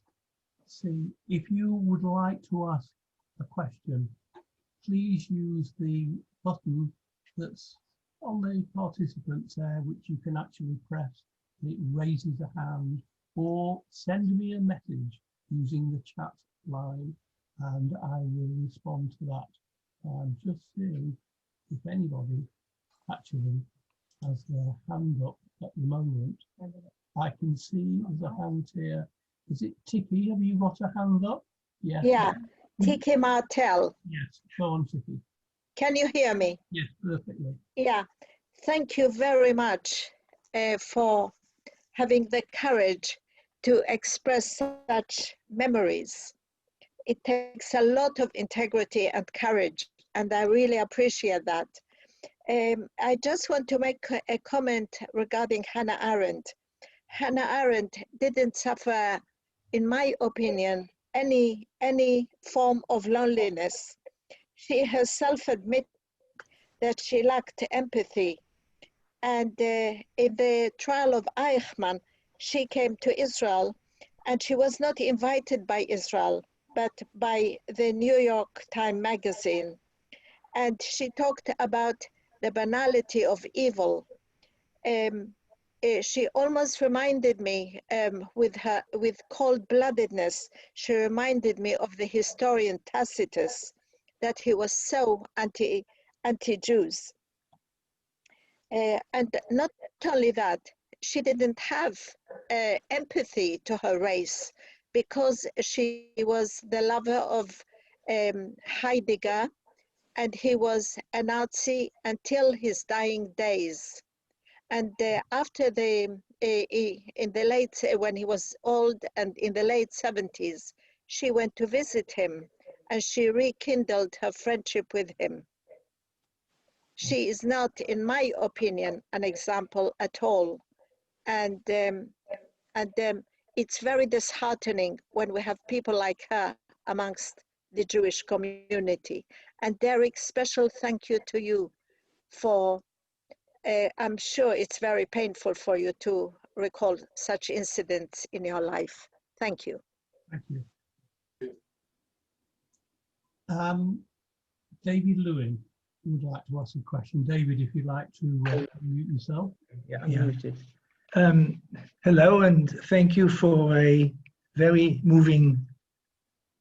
see. If you would like to ask a question, please use the button that's on the participants there, which you can actually press. It raises a hand, or send me a message using the chat line and I will respond to that. I'm just seeing if anybody actually has their hand up at the moment. I can see there's a hand here. Is it Tiki? Have you got a hand up? Yes. Yeah, Tiki Martel. Yes, go on, Tiki. Can you hear me? Yes, perfectly. Yeah, thank you very much for having the courage to express such memories. It takes a lot of integrity and courage, and I really appreciate that. I just want to make a comment regarding Hannah Arendt. Hannah Arendt didn't suffer, in my opinion, any form of loneliness. She herself admitted that she lacked empathy. And in the trial of Eichmann, she came to Israel, and she was not invited by Israel, but by the New York Times magazine. And she talked about the banality of evil. She almost reminded me, with cold-bloodedness, she reminded me of the historian Tacitus, that he was so anti-Jews. And not only that, she didn't have empathy to her race, because she was the lover of Heidegger, and he was a Nazi until his dying days. And after in the late, when he was old, and in the late 70s, she went to visit him, and she rekindled her friendship with him. She is not, in my opinion, an example at all. And it's very disheartening when we have people like her amongst the Jewish community. And Derek, special thank you to you for, I'm sure it's very painful for you to recall such incidents in your life. Thank you. Thank you. David Lewin would like to ask a question. David, if you'd like to mute yourself. Yeah, I'm muted. Hello, and thank you for a very moving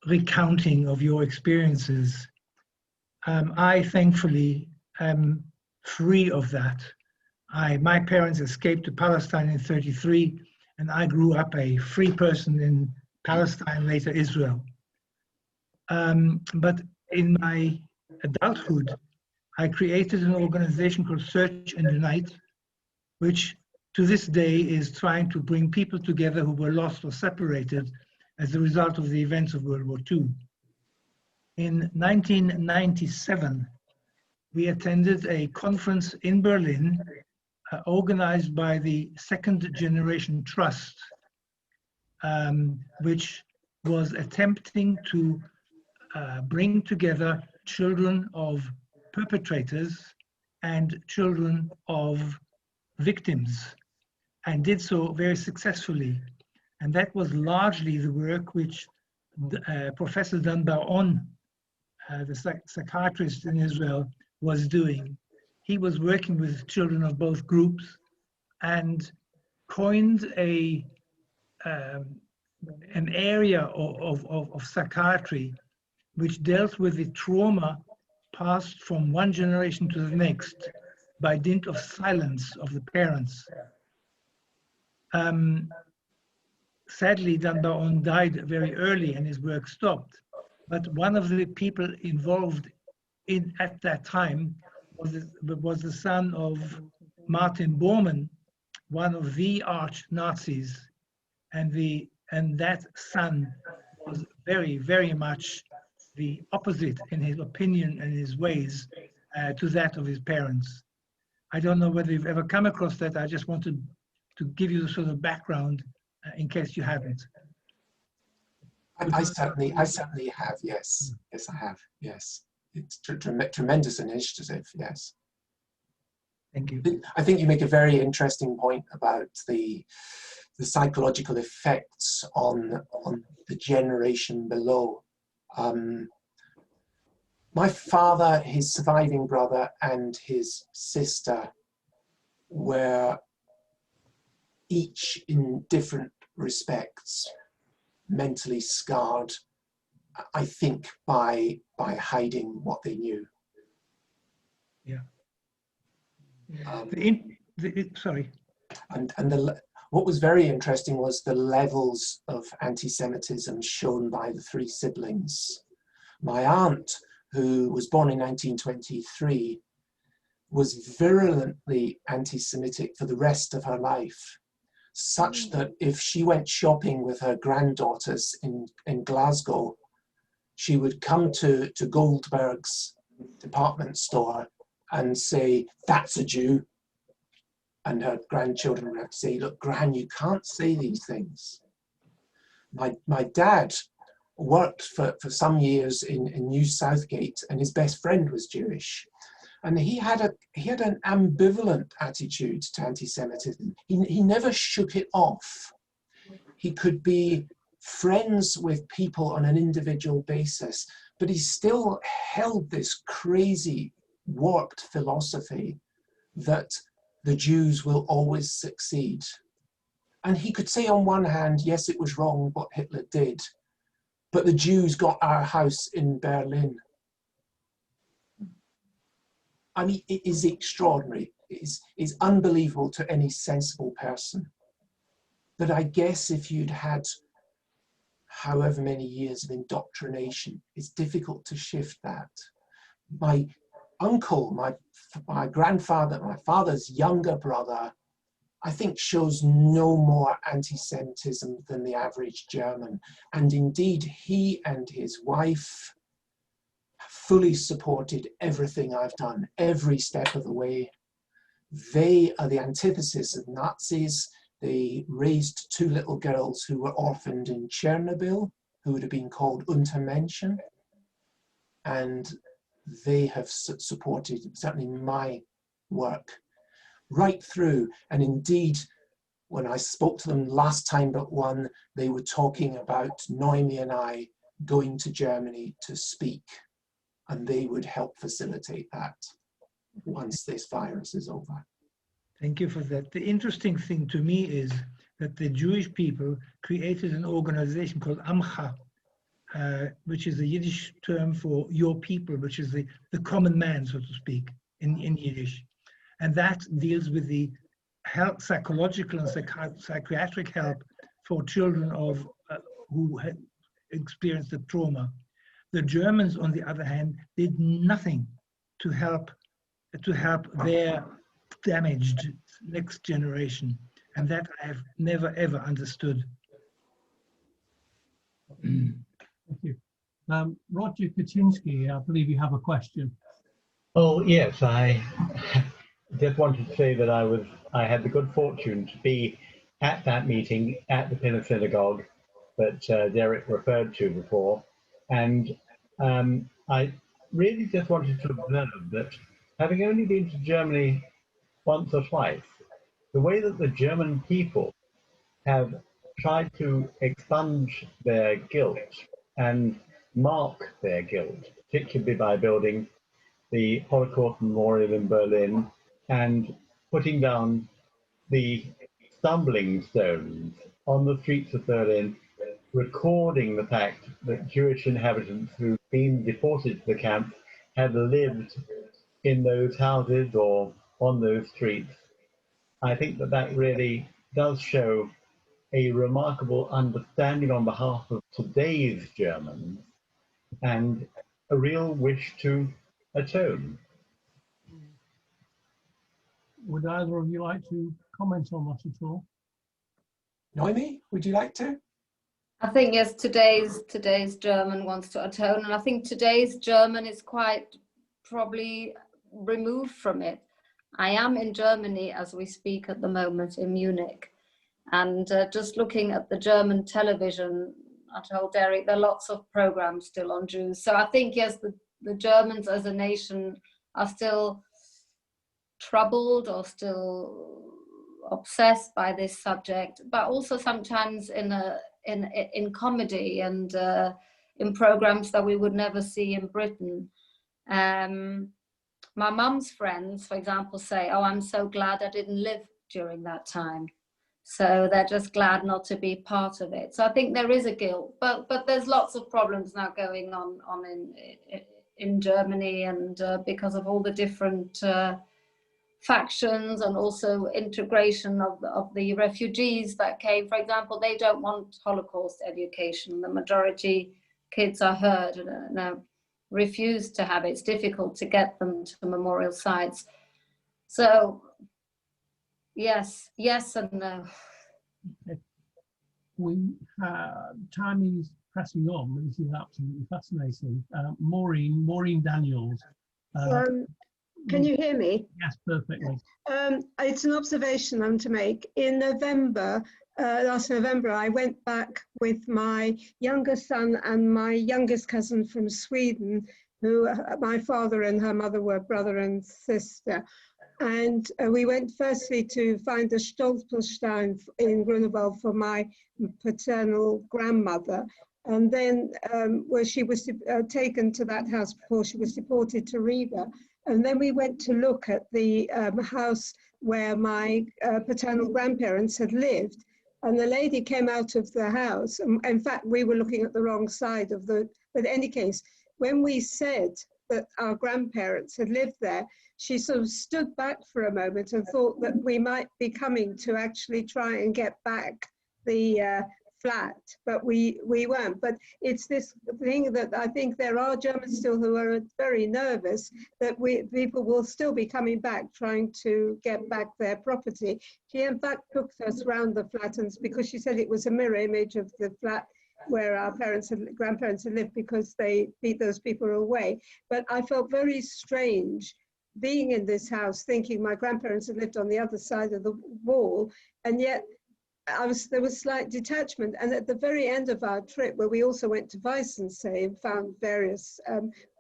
recounting of your experiences. I thankfully am free of that. My parents escaped to Palestine in '33, and I grew up a free person in Palestine, later Israel. But in my adulthood, I created an organization called Search and Unite, which to this day is trying to bring people together who were lost or separated as a result of the events of World War II. In 1997, we attended a conference in Berlin organized by the Second Generation Trust, which was attempting to bring together children of perpetrators and children of victims, and did so very successfully. And that was largely the work which Professor Dan Bar-On, the psychiatrist in Israel, was doing. He was working with children of both groups and coined an area of psychiatry which dealt with the trauma passed from one generation to the next by dint of silence of the parents. Sadly, Dunbar-On died very early and his work stopped. But one of the people involved at that time was the son of Martin Bormann, one of the arch Nazis, and that son was very, very much the opposite in his opinion and his ways to that of his parents. I don't know whether you've ever come across that. I just wanted to give you the sort of background in case you haven't. I certainly have, yes. Yes, I have, yes. It's tremendous initiative, yes. Thank you. I think you make a very interesting point about the psychological effects on the generation below. My father, his surviving brother, and his sister were each in different respects mentally scarred, I think, by hiding what they knew. Yeah. Sorry. And what was very interesting was the levels of anti-Semitism shown by the three siblings. My aunt, who was born in 1923, was virulently anti-Semitic for the rest of her life, such that if she went shopping with her granddaughters in Glasgow, she would come to Goldberg's department store and say, "That's a Jew." And her grandchildren would have to say, "Look, Gran, you can't say these things." My dad worked for some years in New Southgate, and his best friend was Jewish. And he had an ambivalent attitude to anti-Semitism. He never shook it off. He could be friends with people on an individual basis, but he still held this crazy, warped philosophy that the Jews will always succeed. And he could say on one hand, yes, it was wrong what Hitler did, but the Jews got our house in Berlin. I mean, it is extraordinary. It is unbelievable to any sensible person. But I guess if you'd had however many years of indoctrination, it's difficult to shift that. My uncle, my grandfather, my father's younger brother, I think shows no more anti-Semitism than the average German. And indeed, he and his wife fully supported everything I've done, every step of the way. They are the antithesis of Nazis. They raised two little girls who were orphaned in Chernobyl, who would have been called Untermenschen. And they have supported certainly my work right through. And indeed, when I spoke to them last time but one, they were talking about Noemi and I going to Germany to speak, and they would help facilitate that once this virus is over. Thank you for that. The interesting thing to me is that the Jewish people created an organization called Amcha, which is the Yiddish term for your people, which is the common man, so to speak, in Yiddish. And that deals with the health, psychological and psychiatric help for children of who had experienced the trauma. The Germans, on the other hand, did nothing to help their damaged next generation, and that I have never ever understood. Thank you. Roger Kaczynski, I believe you have a question. Oh yes, I just wanted to say that I had the good fortune to be at that meeting at the Pinner Synagogue that Derek referred to before, and I really just wanted to observe that, having only been to Germany once or twice, the way that the German people have tried to expunge their guilt and mark their guilt, particularly by building the Holocaust Memorial in Berlin and putting down the stumbling stones on the streets of Berlin, recording the fact that Jewish inhabitants who'd been deported to the camp had lived in those houses or on those streets. I think that that really does show a remarkable understanding on behalf of today's Germans and a real wish to atone. Would either of you like to comment on that at all? Noemi, would you like to? I think yes, today's German wants to atone, and I think today's German is quite probably removed from it. I am in Germany as we speak at the moment, in Munich, and just looking at the German television, I told Derek there are lots of programs still on Jews. So I think yes, the Germans as a nation are still troubled or still obsessed by this subject, but also sometimes in comedy and in programs that we would never see in Britain. My mum's friends, for example, say, "Oh, I'm so glad I didn't live during that time." So they're just glad not to be part of it. So I think there is a guilt, but there's lots of problems now going on in Germany, and because of all the different factions and also integration of the refugees that came. For example, they don't want Holocaust education. The majority kids are heard and refuse to have it. It's difficult to get them to memorial sites. So yes and no. Okay. Time is pressing on. This is absolutely fascinating. Maureen Daniels. Can you hear me? Yes, perfectly. It's an observation I'm to make. In November, last November, I went back with my younger son and my youngest cousin from Sweden, who my father and her mother were brother and sister. And we went firstly to find the Stolperstein in Grunewald for my paternal grandmother. And then where she was taken to that house before she was deported to Riga. And then we went to look at the house where my paternal grandparents had lived. And the lady came out of the house. In fact, we were looking at the wrong side of the, but in any case, when we said that our grandparents had lived there, she sort of stood back for a moment and thought that we might be coming to actually try and get back the flat, but we weren't. But it's this thing that I think there are Germans still who are very nervous that people will still be coming back trying to get back their property. She in fact took us around the flat, and because she said it was a mirror image of the flat where our grandparents had lived, because they beat those people away. But I felt very strange being in this house thinking my grandparents had lived on the other side of the wall, and yet there was slight detachment. And at the very end of our trip, where we also went to Weissensee and found various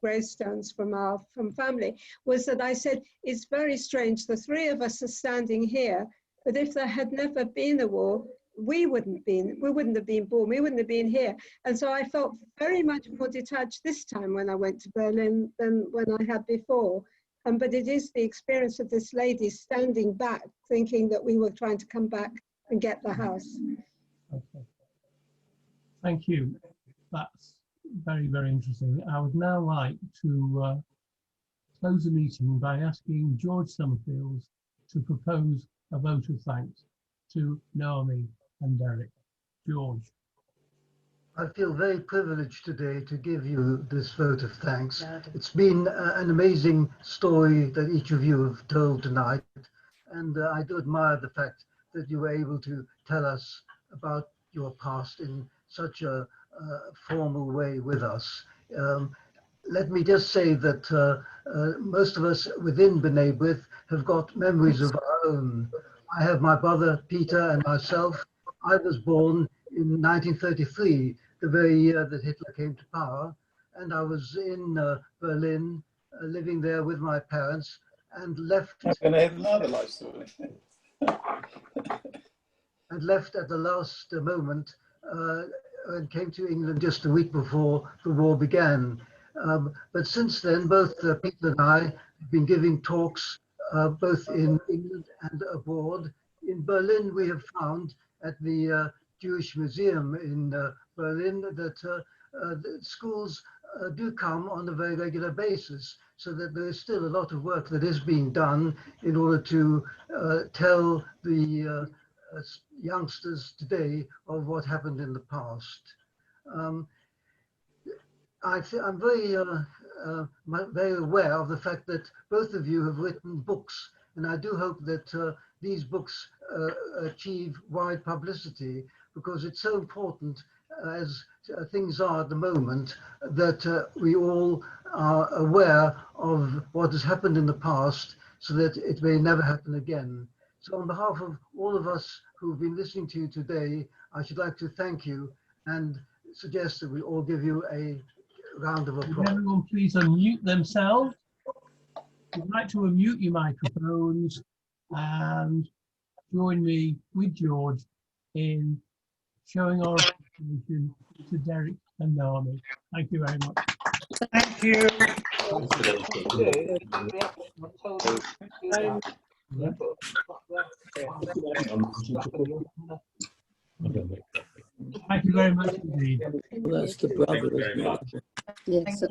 gravestones from family, was that I said, it's very strange, the three of us are standing here, but if there had never been a war, we wouldn't have been born, we wouldn't have been here. And so I felt very much more detached this time when I went to Berlin than when I had before. But it is the experience of this lady standing back, thinking that we were trying to come back and get the house. Okay. Thank you. That's very, very interesting. I would now like to close the meeting by asking George Summerfield to propose a vote of thanks to Naomi and Derek. George. I feel very privileged today to give you this vote of thanks. It's been an amazing story that each of you have told tonight, and I do admire the fact that you were able to tell us about your past in such a formal way with us. Let me just say that most of us within B'nai B'rith have got memories of our own. I have my brother Peter and myself. I was born in 1933, the very year that Hitler came to power, and I was in Berlin, living there with my parents, and left. And I have another life story. And left at the last moment and came to England just a week before the war began. But since then, both Peter and I have been giving talks both in England and abroad. In Berlin, we have found at the Jewish Museum in Berlin that the schools do come on a very regular basis. so that there is still a lot of work that is being done in order to tell the youngsters today of what happened in the past. I'm very very aware of the fact that both of you have written books, and I do hope that these books achieve wide publicity, because it's so important, as things are at the moment, that we all are aware of what has happened in the past, so that it may never happen again. So on behalf of all of us who've been listening to you today, I should like to thank you and suggest that we all give you a round of Would applause. everyone please unmute themselves? If you'd like to unmute your microphones and join me with George in showing our appreciation to Derek and Naomi. Thank you very much. Thank you. Thank you very much indeed. Well, that's the brother, isn't it? Yes,